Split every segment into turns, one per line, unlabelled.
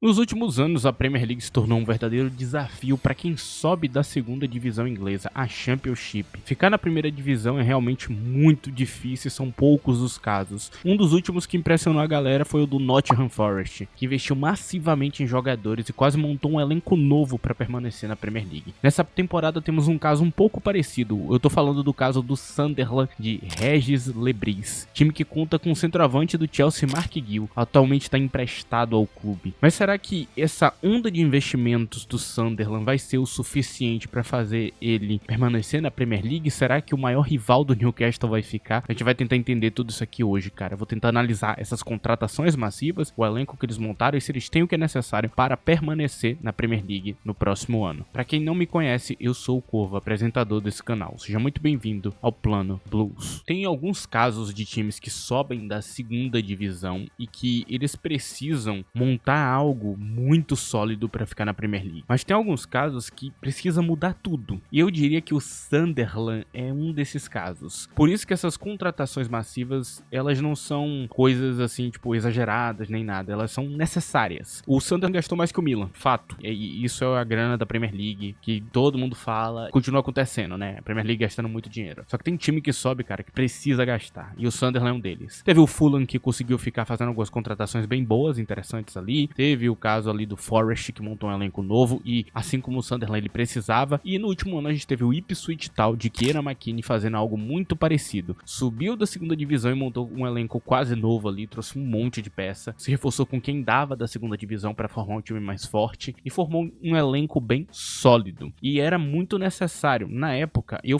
Nos últimos anos, a Premier League se tornou um verdadeiro desafio para quem sobe da segunda divisão inglesa, a Championship. Ficar na primeira divisão é realmente muito difícil e são poucos os casos. Um dos últimos que impressionou a galera foi o do Nottingham Forest, que investiu massivamente em jogadores e quase montou um elenco novo para permanecer na Premier League. Nessa temporada temos um caso um pouco parecido, eu tô falando do caso do Sunderland de Regis Lebris, time que conta com o centroavante do Chelsea Mark Gill, atualmente está emprestado ao clube. Mas será que essa onda de investimentos do Sunderland vai ser o suficiente para fazer ele permanecer na Premier League? Será que o maior rival do Newcastle vai ficar? A gente vai tentar entender tudo isso aqui hoje, cara. Eu vou tentar analisar essas contratações massivas, o elenco que eles montaram e se eles têm o que é necessário para permanecer na Premier League no próximo ano. Para quem não me conhece, eu sou o Corvo, apresentador desse canal. Seja muito bem-vindo ao Plano Blues. Tem alguns casos de times que sobem da segunda divisão e que eles precisam montar algo muito sólido para ficar na Premier League. Mas tem alguns casos que precisa mudar tudo. E eu diria que o Sunderland é um desses casos. Por isso que essas contratações massivas, elas não são coisas assim, tipo, exageradas nem nada. Elas são necessárias. O Sunderland gastou mais que o Milan, fato. E isso é a grana da Premier League, que todo mundo fala, continua acontecendo, né? A Premier League gastando muito dinheiro. Só que tem time que sobe, cara, que precisa gastar. E o Sunderland é um deles. Teve o Fulham, que conseguiu ficar fazendo algumas contratações bem boas, interessantes ali. Teve o caso ali do Forest, que montou um elenco novo e, assim como o Sunderland, ele precisava. E no último ano a gente teve o Ipswich Town de Kieran McKinney fazendo algo muito parecido. Subiu da segunda divisão e montou um elenco quase novo ali, trouxe um monte de peça, se reforçou com quem dava da segunda divisão para formar um time mais forte e formou um elenco bem sólido. E era muito necessário. Na época, eu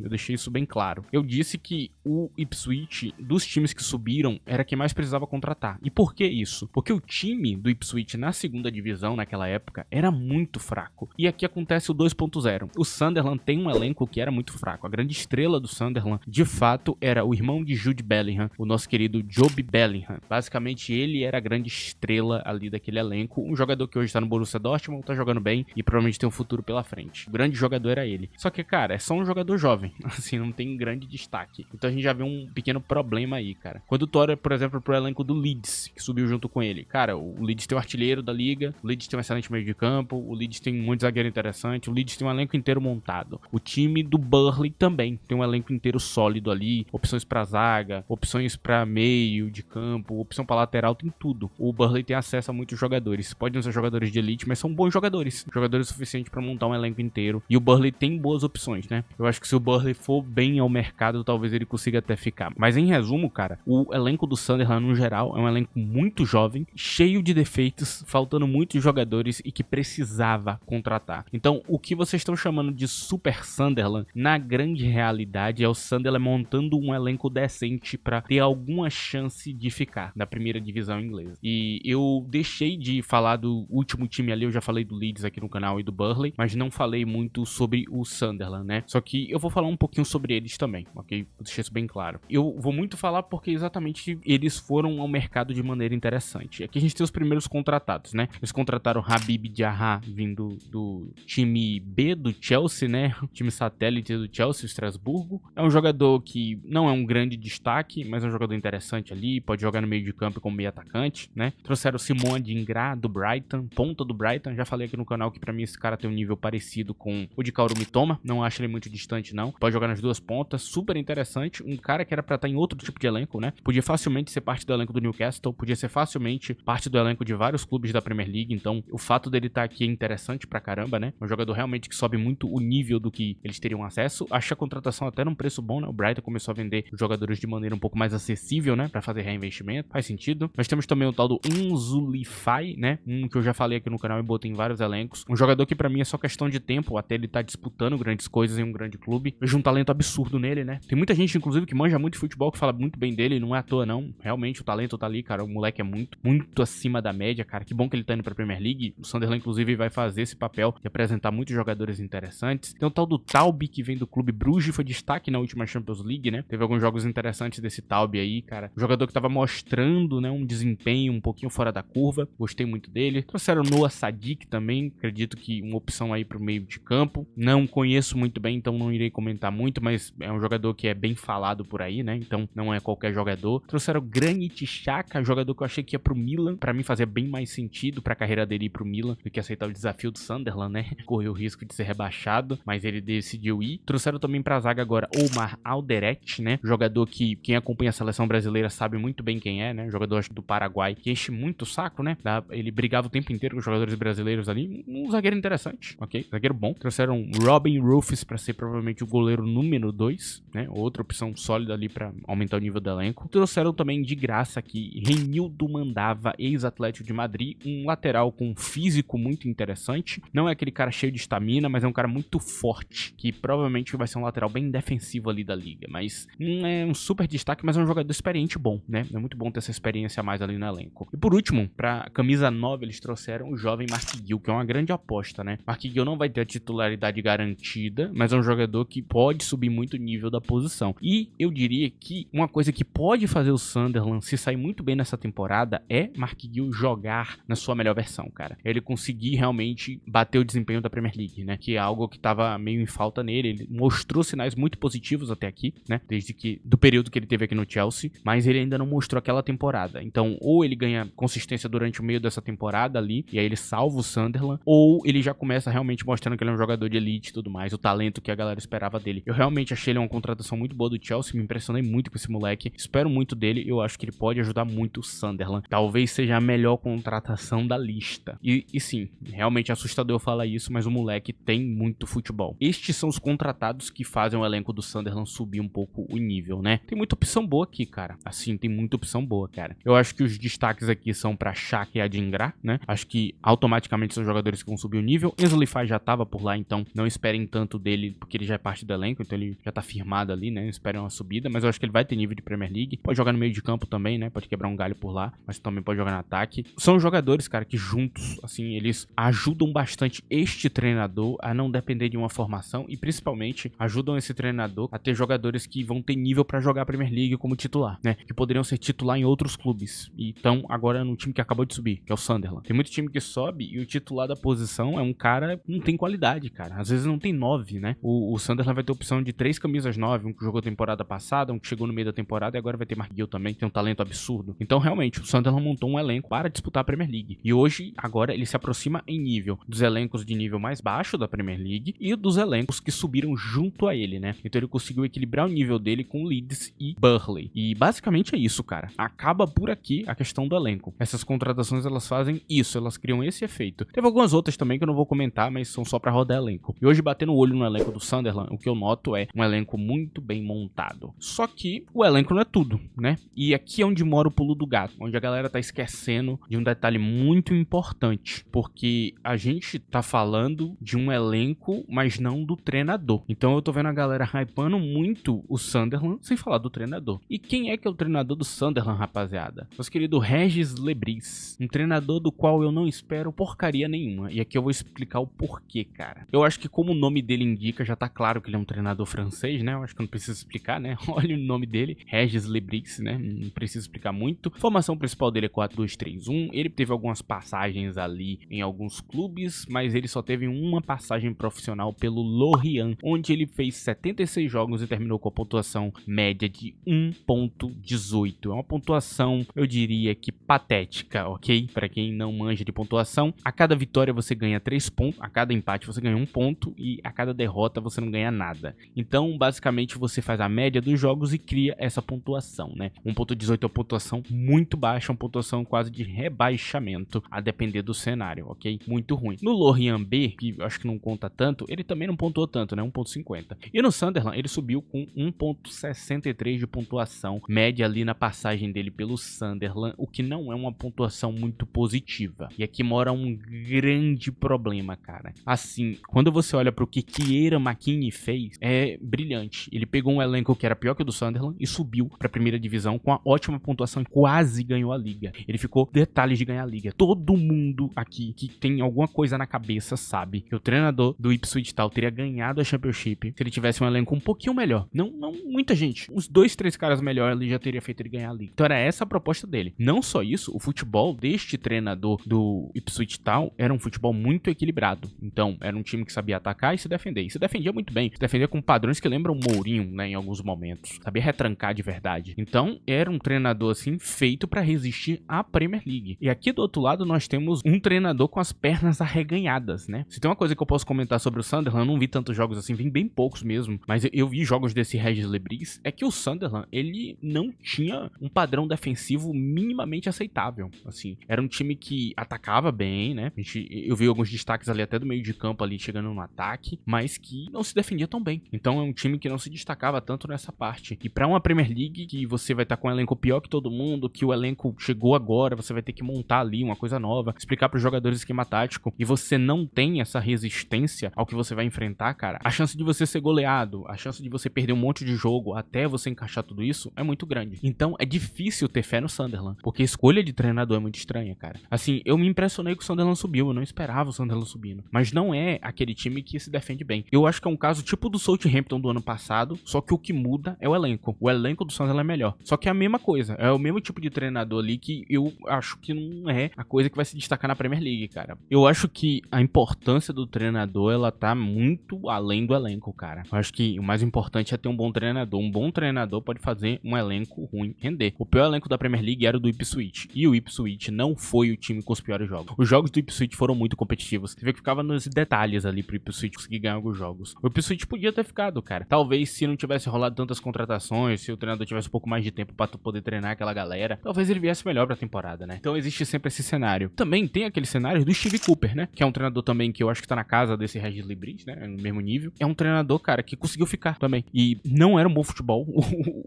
deixei isso bem claro. Eu disse que o Ipswich, dos times que subiram, era quem mais precisava contratar. E por que isso? Porque o time do Ipswich na segunda divisão naquela época era muito fraco. E aqui acontece o 2.0. O Sunderland tem um elenco que era muito fraco. A grande estrela do Sunderland, de fato, era o irmão de Jude Bellingham, o nosso querido Jobe Bellingham. Basicamente, ele era a grande estrela ali daquele elenco. Um jogador que hoje tá no Borussia Dortmund, tá jogando bem e provavelmente tem um futuro pela frente. O grande jogador era ele. Só que, cara, é só um jogador jovem. Assim, não tem grande destaque. Então a gente já vê um pequeno problema aí, cara. Quando tu olha, por exemplo, pro elenco do Leeds, que subiu junto com ele. Cara, o Leeds tem o artilheiro da liga, o Leeds tem um excelente meio de campo, o Leeds tem muito zagueiro interessante, o Leeds tem um elenco inteiro montado. O time do Burnley também tem um elenco inteiro sólido ali, opções pra zaga, opções pra meio de campo, opção pra lateral, tem tudo. O Burnley tem acesso a muitos jogadores. Podem ser jogadores de elite, mas são bons jogadores. Jogadores suficientes pra montar um elenco inteiro. E o Burnley tem boas opções, né? Eu acho que se o Burnley for bem ao mercado, talvez ele consiga até ficar. Mas em resumo, cara, o elenco do Sunderland no geral é um elenco muito jovem, cheio de defeitos, faltando muitos jogadores e que precisava contratar. Então, o que vocês estão chamando de Super Sunderland, na grande realidade, é o Sunderland montando um elenco decente para ter alguma chance de ficar na primeira divisão inglesa. E eu deixei de falar do último time ali, eu já falei do Leeds aqui no canal e do Burnley, mas não falei muito sobre o Sunderland, né? Só que eu vou falar um pouquinho sobre eles também, ok? Vou deixar isso bem claro. Eu vou muito falar porque exatamente eles foram ao mercado de maneira interessante. Aqui a gente tem os primeiros contratados, né? Eles contrataram Habib Diarra, vindo do time B do Chelsea, né? O time satélite do Chelsea, Estrasburgo. É um jogador que não é um grande destaque, mas é um jogador interessante ali, pode jogar no meio de campo como meio atacante, né? Trouxeram o Simone Adingra, do Brighton, ponta do Brighton. Já falei aqui no canal que pra mim esse cara tem um nível parecido com o de Kaoru Mitoma, não acho ele muito distante não. Pode jogar nas duas pontas, super interessante. Um cara que era pra estar em outro tipo de elenco, né? Podia facilmente ser parte do elenco do Newcastle, podia ser facilmente parte do elenco de vários clubes da Premier League, então o fato dele estar aqui é interessante pra caramba, né? É um jogador realmente que sobe muito o nível do que eles teriam acesso. Acho a contratação até num preço bom, né? O Brighton começou a vender os jogadores de maneira um pouco mais acessível, né? Pra fazer reinvestimento, faz sentido. Nós temos também o tal do Nzulify, né? Um que eu já falei aqui no canal e botei em vários elencos. Um jogador que pra mim é só questão de tempo, até ele tá disputando grandes coisas em um grande clube. Vejo um talento absurdo nele, né? Tem muita gente, inclusive, que manja muito de futebol, que fala muito bem dele, não é à toa não. Realmente o talento tá ali, cara. O moleque é muito acima da média, cara. Que bom que ele tá indo pra Premier League. O Sunderland, inclusive, vai fazer esse papel de apresentar muitos jogadores interessantes. Tem o tal do Taube, que vem do Clube Bruges, foi destaque na última Champions League, né? Teve alguns jogos interessantes desse Taube aí, cara. Um jogador que tava mostrando, né, um desempenho um pouquinho fora da curva. Gostei muito dele. Trouxeram o Noah Sadik também. Acredito que uma opção aí pro meio de campo. Não conheço muito bem, então não irei comentar muito, mas é um jogador que é bem falado por aí, né? Então não é qualquer jogador. Trouxeram o Granit Xhaka, jogador que eu achei que ia pro Milan. Pra mim fazia bem mais mais sentido pra carreira dele ir pro Milan do que aceitar o desafio do Sunderland, né? Correu o risco de ser rebaixado, mas ele decidiu ir. Trouxeram também pra zaga agora Omar Alderete, né? Jogador que quem acompanha a seleção brasileira sabe muito bem quem é, né? Jogador acho, do Paraguai, que enche muito o saco, né? Ele brigava o tempo inteiro com os jogadores brasileiros ali. Um zagueiro interessante, ok? Zagueiro bom. Trouxeram Robin Rufus pra ser provavelmente o goleiro número 2, né? Outra opção sólida ali pra aumentar o nível do elenco. Trouxeram também de graça aqui Renildo Mandava, ex-Atlético de Madrid, um lateral com físico muito interessante. Não é aquele cara cheio de estamina, mas é um cara muito forte, que provavelmente vai ser um lateral bem defensivo ali da liga. Mas não é um super destaque, mas é um jogador experiente bom, né? É muito bom ter essa experiência a mais ali no elenco. E por último, pra camisa 9, eles trouxeram o jovem Mark Gill, que é uma grande aposta, né? Mark Gill não vai ter a titularidade garantida, mas é um jogador que pode subir muito o nível da posição. E eu diria que uma coisa que pode fazer o Sunderland se sair muito bem nessa temporada é Mark Gill jogar na sua melhor versão, cara. Ele conseguir realmente bater o desempenho da Premier League, né? Que é algo que tava meio em falta nele. Ele mostrou sinais muito positivos até aqui, né? Desde que do período que ele teve aqui no Chelsea, mas ele ainda não mostrou aquela temporada. Então, ou ele ganha consistência durante o meio dessa temporada ali, e aí ele salva o Sunderland, ou ele já começa realmente mostrando que ele é um jogador de elite e tudo mais, o talento que a galera esperava dele. Eu realmente achei ele uma contratação muito boa do Chelsea, me impressionei muito com esse moleque, espero muito dele, eu acho que ele pode ajudar muito o Sunderland. Talvez seja a melhor contratação da lista. E sim, realmente é assustador eu falar isso, mas o moleque tem muito futebol. Estes são os contratados que fazem o elenco do Sunderland subir um pouco o nível, né? Tem muita opção boa aqui, cara. Assim, tem muita opção boa, cara. Eu acho que os destaques aqui são pra Xhaka e Adingra, né? Acho que automaticamente são jogadores que vão subir o nível. Enzo Lifai já tava por lá, então não esperem tanto dele, porque ele já é parte do elenco, então ele já tá firmado ali, né? Esperem uma subida, mas eu acho que ele vai ter nível de Premier League. Pode jogar no meio de campo também, né? Pode quebrar um galho por lá, mas também pode jogar no ataque. São jogadores, cara, que juntos, assim, eles ajudam bastante este treinador a não depender de uma formação e principalmente ajudam esse treinador a ter jogadores que vão ter nível pra jogar a Premier League como titular, né? Que poderiam ser titular em outros clubes. E então, agora no time que acabou de subir, que é o Sunderland. Tem muito time que sobe e o titular da posição é um cara que não tem qualidade, cara. Às vezes não tem 9, né? O Sunderland vai ter opção de 3 camisas 9, um que jogou temporada passada, um que chegou no meio da temporada e agora vai ter Mark Gill também, que tem um talento absurdo. Então, realmente, o Sunderland montou um elenco para disputar a Premier League. E hoje, agora, ele se aproxima em nível dos elencos de nível mais baixo da Premier League e dos elencos que subiram junto a ele, né? Então ele conseguiu equilibrar o nível dele com Leeds e Burnley. E basicamente é isso, cara. Acaba por aqui a questão do elenco. Essas contratações, elas fazem isso, elas criam esse efeito. Teve algumas outras também que eu não vou comentar, mas são só pra rodar elenco. E hoje, batendo o olho no elenco do Sunderland, o que eu noto é um elenco muito bem montado. Só que o elenco não é tudo, né? E aqui é onde mora o pulo do gato, onde a galera tá esquecendo de um detalhe muito importante, porque a gente tá falando de um elenco, mas não do treinador. Então eu tô vendo a galera hypando muito o Sunderland, sem falar do treinador. E quem é que é o treinador do Sunderland, rapaziada? Nosso querido Regis Lebris, um treinador do qual eu não espero porcaria nenhuma. E aqui eu vou explicar o porquê, cara. Eu acho que como o nome dele indica, já tá claro que ele é um treinador francês, né? Eu acho que eu não preciso explicar, né? Olha o nome dele, Regis Lebris, né? Não preciso explicar muito. A formação principal dele é 4-2-3-1. Ele teve algumas passagens ali em alguns clubes, mas ele só teve uma passagem profissional pelo Lorient, onde ele fez 76 jogos e terminou com a pontuação média de 1.18. É uma pontuação, eu diria que patética, ok? Para quem não manja de pontuação, a cada vitória você ganha 3 pontos, a cada empate você ganha 1 ponto e a cada derrota você não ganha nada. Então, basicamente, você faz a média dos jogos e cria essa pontuação, né? 1.18 é uma pontuação muito baixa, uma pontuação quase de rebaixamento, a depender do cenário, ok? Muito ruim. No Lorient B, que eu acho que não conta tanto, ele também não pontuou tanto, né? 1.50. E no Sunderland, ele subiu com 1.63 de pontuação média ali na passagem dele pelo Sunderland, o que não é uma pontuação muito positiva. E aqui mora um grande problema, cara. Assim, quando você olha pro que Kieran McKinney fez, é brilhante. Ele pegou um elenco que era pior que o do Sunderland e subiu pra primeira divisão com a ótima pontuação e quase ganhou a liga. Ele ficou detalhes de ganhar a liga. Todo mundo aqui que tem alguma coisa na cabeça sabe que o treinador do Ipswich Town teria ganhado a Championship se ele tivesse um elenco um pouquinho melhor. Não muita gente. Uns 2, 3 caras melhores ali já teria feito ele ganhar a liga. Então era essa a proposta dele. Não só isso, o futebol deste treinador do Ipswich Town era um futebol muito equilibrado. Então era um time que sabia atacar e se defender. E se defendia muito bem. Se defendia com padrões que lembram o Mourinho, né, em alguns momentos. Sabia retrancar de verdade. Então era um treinador assim feito pra resistir à Premier League. E aqui do outro lado nós temos um treinador com as pernas arreganhadas, né? Se tem uma coisa que eu posso comentar sobre o Sunderland, eu não vi tantos jogos assim, vi bem poucos mesmo, mas eu vi jogos desse Regis Lebris, é que o Sunderland, ele não tinha um padrão defensivo minimamente aceitável, assim. Era um time que atacava bem, né? Eu vi alguns destaques ali até do meio de campo ali chegando no ataque, mas que não se defendia tão bem. Então é um time que não se destacava tanto nessa parte. E pra uma Premier League que você vai estar com um elenco pior que todo mundo, que o elenco chegou agora, você vai ter que montar ali uma coisa nova, explicar pros jogadores esquema tático, e você não tem essa resistência ao que você vai enfrentar, cara, a chance de você ser goleado, a chance de você perder um monte de jogo até você encaixar tudo isso é muito grande. Então é difícil ter fé no Sunderland, porque a escolha de treinador é muito estranha, cara. Assim, eu me impressionei que o Sunderland subiu, eu não esperava o Sunderland subindo, mas não é aquele time que se defende bem. Eu acho que é um caso tipo do Southampton do ano passado, só que o que muda é o elenco. O elenco do Sunderland é melhor. Só que é a mesma coisa, é o mesmo tipo de treinador ali que eu acho que não é a coisa que vai se destacar na Premier League, cara. Eu acho que a importância do treinador, ela tá muito além do elenco, cara. Eu acho que o mais importante é ter um bom treinador. Um bom treinador pode fazer um elenco ruim render. O pior elenco da Premier League era o do Ipswich, e o Ipswich não foi o time com os piores jogos. Os jogos do Ipswich foram muito competitivos. Você vê que ficava nos detalhes ali pro Ipswich conseguir ganhar alguns jogos. O Ipswich podia ter ficado, cara. Talvez se não tivesse rolado tantas contratações, se o treinador tivesse um pouco mais de tempo pra poder treinar aquela galera, talvez ele viesse melhor pra temporada, né? Então existe sempre esse cenário. Também tem aquele cenário do Steve Cooper, né? Que é um treinador também que eu acho que tá na casa desse Regis Lebris, né? No mesmo nível. É um treinador, cara, que conseguiu ficar também. E não era um bom futebol.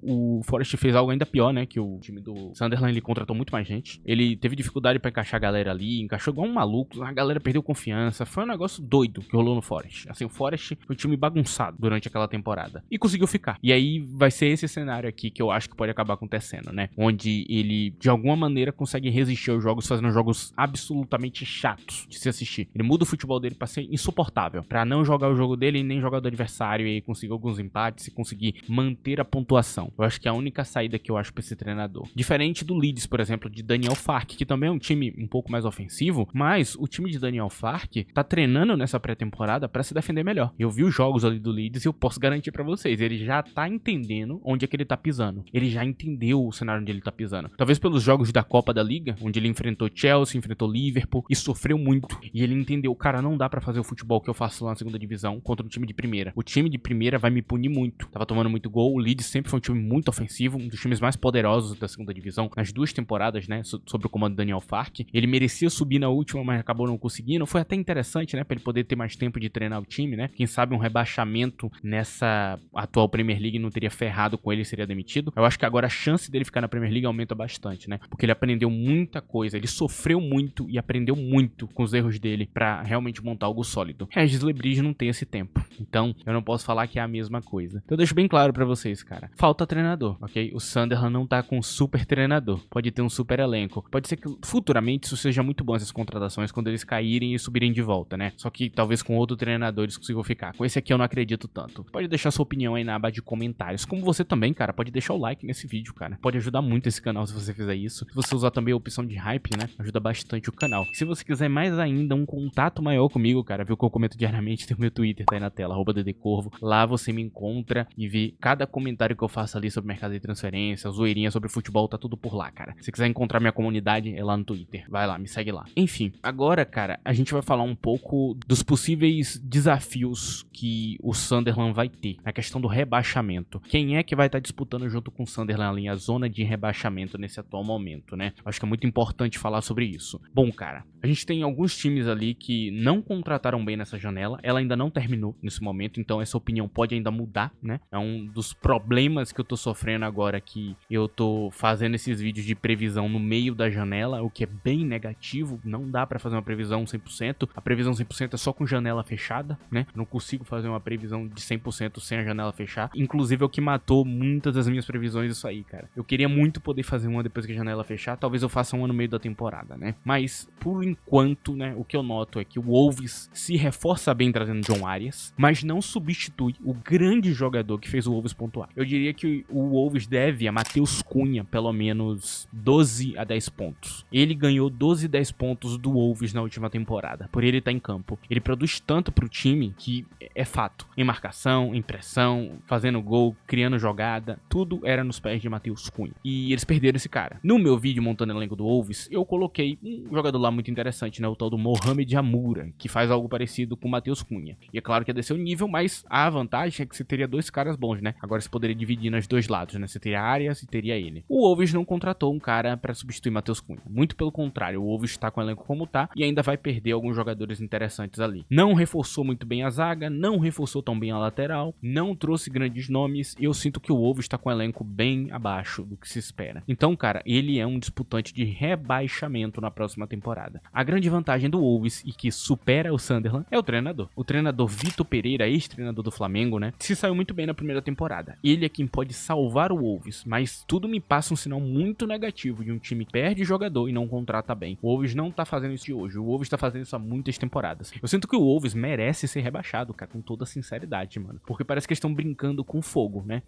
O Forest fez algo ainda pior, né? Que o time do Sunderland, ele contratou muito mais gente. Ele teve dificuldade pra encaixar a galera ali, encaixou igual um maluco. A galera perdeu confiança. Foi um negócio doido que rolou no Forest. Assim, o Forest foi um time bagunçado durante aquela temporada. E conseguiu ficar. E aí vai ser esse cenário aqui que eu acho que pode acabar acontecendo, né? Onde ele, de alguma maneira, consegue resistir aos jogos, fazendo jogos absolutamente chatos de se assistir. Ele muda o futebol dele pra ser insuportável, pra não jogar o jogo dele e nem jogar do adversário, e aí conseguir alguns empates e conseguir manter a pontuação. Eu acho que é a única saída que eu acho pra esse treinador. Diferente do Leeds, por exemplo, de Daniel Farke, que também é um time um pouco mais ofensivo, mas o time de Daniel Farke tá treinando nessa pré-temporada pra se defender melhor. Eu vi os jogos ali do Leeds e eu posso garantir pra vocês, ele já tá entendendo onde é que ele tá pisando. Ele já entendeu o cenário onde ele tá pisando. Talvez pelos jogos da Copa da Liga, onde ele enfrentou Chelsea, enfrentou Liverpool e sofreu muito. E ele entendeu, cara, não dá pra fazer o futebol que eu faço lá na segunda divisão contra um time de primeira. O time de primeira vai me punir muito. Tava tomando muito gol. O Leeds sempre foi um time muito ofensivo, um dos times mais poderosos da segunda divisão nas duas temporadas, né, sob o comando do Daniel Farke. Ele merecia subir na última, mas acabou não conseguindo. Foi até interessante, né, pra ele poder ter mais tempo de treinar o time, né. Quem sabe um rebaixamento nessa atual Premier League não teria ferrado com ele e seria demitido. Eu acho que agora a chance dele ficar na Premier League aumenta bastante, né, porque ele aprendeu muita coisa, ele sofreu muito e aprendeu muito com os erros dele pra realmente montar algo sólido. Regis Lebris não tem esse tempo, então eu não posso falar que é a mesma coisa. Então eu deixo bem claro pra vocês, cara, falta treinador, ok? O Sunderland não tá com um super treinador, pode ter um super elenco, pode ser que futuramente isso seja muito bom, essas contratações, quando eles caírem e subirem de volta, né? Só que talvez com outro treinador eles consigam ficar. Com esse aqui eu não acredito tanto. Pode deixar sua opinião aí na aba de comentários, como você também, cara, pode deixar o like nesse vídeo, cara, pode ajudar muito esse canal se você fizer isso. Se você usar também a opção de hype, né, ajuda bastante o canal. Se você quiser mais ainda um contato maior comigo, cara, viu que eu comento diariamente, tem o meu Twitter, tá aí na tela, @ddcorvo. Lá você me encontra e vê cada comentário que eu faço ali sobre mercado de transferência, zoeirinha sobre futebol, tá tudo por lá, cara. Se quiser encontrar minha comunidade, é lá no Twitter. Vai lá, me segue lá. Enfim, agora, cara, a gente vai falar um pouco dos possíveis desafios que o Sunderland vai ter na questão do rebaixamento. Quem é que vai estar disputando junto com o Sunderland ali a zona de rebaixamento nesse atual momento, né? Acho que é muito importante falar sobre isso. Bom, cara, a gente tem alguns times ali que não contrataram bem nessa janela, ela ainda não terminou nesse momento, então essa opinião pode ainda mudar, né? É um dos problemas que eu tô sofrendo agora, que eu tô fazendo esses vídeos de previsão no meio da janela, o que é bem negativo. Não dá pra fazer uma previsão 100%, a previsão 100% é só com janela fechada, né? Não consigo fazer uma previsão de 100% sem a janela fechar, inclusive é o que matou muitas das minhas previsões isso aí, cara. Eu queria muito poder fazer uma depois que a janela fechar, talvez eu faça uma no meio da temporada, né? Mas, por enquanto, né, o que eu noto é que o Wolves se reforça bem trazendo John Arias, mas não substitui o grande jogador que fez o Wolves pontuar. Eu diria que o Wolves deve a Matheus Cunha pelo menos 12 a 10 pontos. Ele ganhou 12 a 10 pontos do Wolves na última temporada, por ele estar em campo. Ele produz tanto pro time que é fato. Em marcação, em pressão, fazendo gol, criando jogada, tudo era nos pés de Matheus Cunha. E eles perderam esse cara. No meu vídeo montando o elenco do Wolves, Wolves, eu coloquei um jogador lá muito interessante, né? O tal do Mohamed Amoura, que faz algo parecido com o Matheus Cunha. E é claro que ia descer o nível, mas a vantagem é que você teria dois caras bons, né? Agora você poderia dividir nos dois lados, né? Você teria Arias e teria ele. O Wolves não contratou um cara pra substituir Matheus Cunha. Muito pelo contrário, o Wolves tá com o elenco como tá e ainda vai perder alguns jogadores interessantes ali. Não reforçou muito bem a zaga, não reforçou tão bem a lateral, não trouxe grandes nomes e eu sinto que o Wolves tá com o elenco bem abaixo do que se espera. Então, cara, ele é um disputante de rebaixamento na próxima temporada. A grande vantagem do Wolves e que supera o Sunderland é o treinador. O treinador Vitor Pereira, ex-treinador do Flamengo, né, se saiu muito bem na primeira temporada. Ele é quem pode salvar o Wolves, mas tudo me passa um sinal muito negativo de um time que perde jogador e não contrata bem. O Wolves não tá fazendo isso de hoje, o Wolves tá fazendo isso há muitas temporadas. Eu sinto que o Wolves merece ser rebaixado, cara, com toda sinceridade, mano, porque parece que eles estão brincando com fogo, né?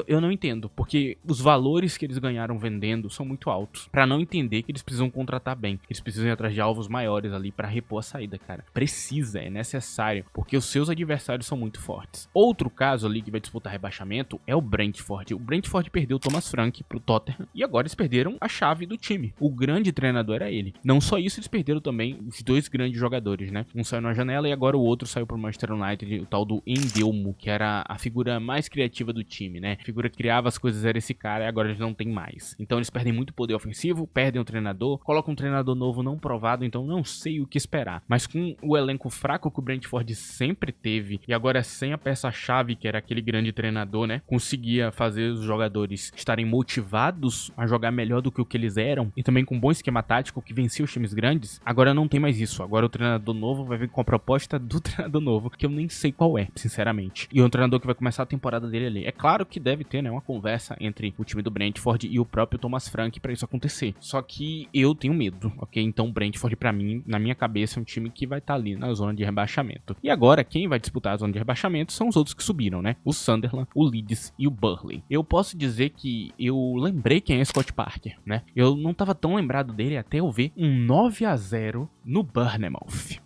Eu não entendo, porque os valores que eles ganharam vendendo são muito altos, pra não entender que eles precisam contratar bem, que eles precisam ir atrás de alvos maiores ali pra repor a saída, cara. Precisa, é necessário, porque os seus adversários são muito fortes. Outro caso ali que vai disputar rebaixamento é o Brentford. O Brentford perdeu o Thomas Frank pro Tottenham e agora eles perderam a chave do time. O grande treinador era ele. Não só isso, eles perderam também os dois grandes jogadores, né? Um saiu na janela e agora o outro saiu pro Manchester United, o tal do Endelmo, que era a figura mais criativa do time, né? A figura que criava as coisas era esse cara e agora eles não tem mais. Então eles perdem muito poder ofensivo, perdem o treinador, colocam um treinador novo não provado, então não sei o que esperar. Mas com o elenco fraco que o Brentford sempre teve e agora sem a peça-chave, que era aquele grande treinador, né? Conseguia fazer os jogadores estarem motivados a jogar melhor do que o que eles eram e também com um bom esquema tático que vencia os times grandes. Agora não tem mais isso. Agora o treinador novo vai vir com a proposta do treinador novo, que eu nem sei qual é, sinceramente. E é um treinador que vai começar a temporada dele ali. É claro que deve ter, né, uma conversa entre o time do Brentford e o próprio Thomas Frank pra isso acontecer. Só que eu tenho medo, ok? Então o Brentford, pra mim, na minha cabeça, é um time que vai estar ali na zona de rebaixamento. E agora, quem vai disputar a zona de rebaixamento são os outros que subiram, né? O Sunderland, o Leeds e o Burnley. Eu posso dizer que eu lembrei quem é Scott Parker, né? Eu não tava tão lembrado dele até eu ver um 9-0 no Bournemouth.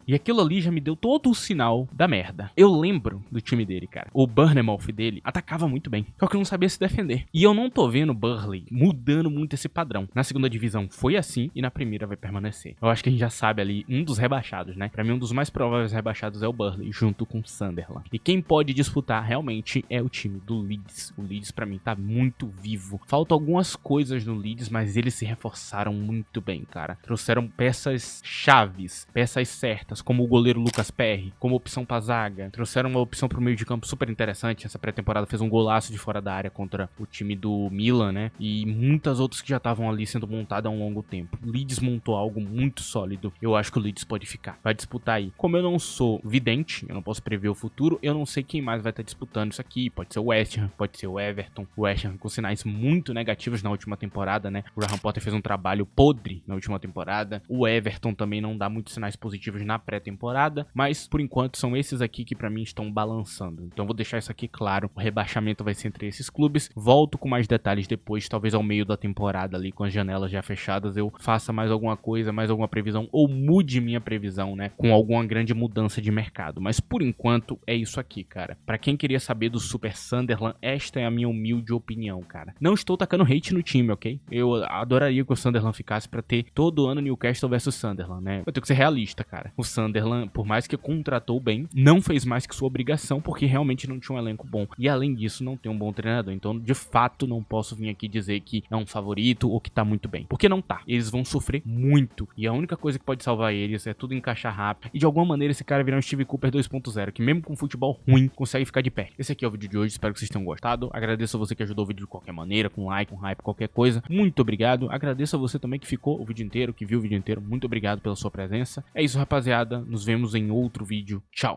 E aquilo ali já me deu todo o sinal da merda. Eu lembro do time dele, cara. O Bournemouth dele atacava muito bem, só que não sabia se defender. E eu não tô vendo o Burnley mudando muito esse padrão. Na segunda divisão foi assim e na primeira vai permanecer. Eu acho que a gente já sabe ali, um dos rebaixados, né? Pra mim, um dos mais prováveis rebaixados é o Burnley, junto com o Sunderland. E quem pode disputar realmente é o time do Leeds. O Leeds, pra mim, tá muito vivo. Faltam algumas coisas no Leeds, mas eles se reforçaram muito bem, cara. Trouxeram peças chaves, peças certas, como o goleiro Lucas Perry, como opção pra zaga. Trouxeram uma opção pro meio de campo super interessante. Essa pré-temporada fez um golaço de fora da área contra o time do Milan, né? E muitas outras que já estavam ali sendo montadas há um longo tempo. O Leeds montou algo muito sólido. Eu acho que o Leeds pode ficar. Vai disputar aí. Como eu não sou vidente, eu não posso prever o futuro, eu não sei quem mais vai estar disputando isso aqui. Pode ser o West Ham, pode ser o Everton. O West Ham com sinais muito negativos na última temporada, né? O Graham Potter fez um trabalho podre na última temporada. O Everton também não dá muitos sinais positivos na pré-temporada, mas por enquanto são esses aqui que pra mim estão balançando. Então vou deixar isso aqui claro, o rebaixamento vai ser entre esses clubes. Volto com mais detalhes depois, talvez ao meio da temporada ali, com as janelas já fechadas, eu faça mais alguma coisa, mais alguma previsão, ou mude minha previsão, né, com alguma grande mudança de mercado. Mas por enquanto é isso aqui, cara. Pra quem queria saber do Super Sunderland, esta é a minha humilde opinião, cara. Não estou tacando hate no time, ok? Eu adoraria que o Sunderland ficasse pra ter todo ano Newcastle versus Sunderland, né? Eu tenho que ser realista, cara. O Sunderland, por mais que contratou bem, não fez mais que sua obrigação, porque realmente não tinha um elenco bom. E além disso, não tem um bom treinador. Então, de fato, não posso vir aqui dizer que é um favorito ou que tá muito bem. Porque não tá. Eles vão sofrer muito. E a única coisa que pode salvar eles é tudo encaixar rápido. E de alguma maneira esse cara virar um Steve Cooper 2.0, que mesmo com futebol ruim, consegue ficar de pé. Esse aqui é o vídeo de hoje. Espero que vocês tenham gostado. Agradeço a você que ajudou o vídeo de qualquer maneira, com like, com hype, qualquer coisa. Muito obrigado. Agradeço a você também que ficou o vídeo inteiro, que viu o vídeo inteiro. Muito obrigado pela sua presença. É isso, rapaziada. Nos vemos em outro vídeo. Tchau.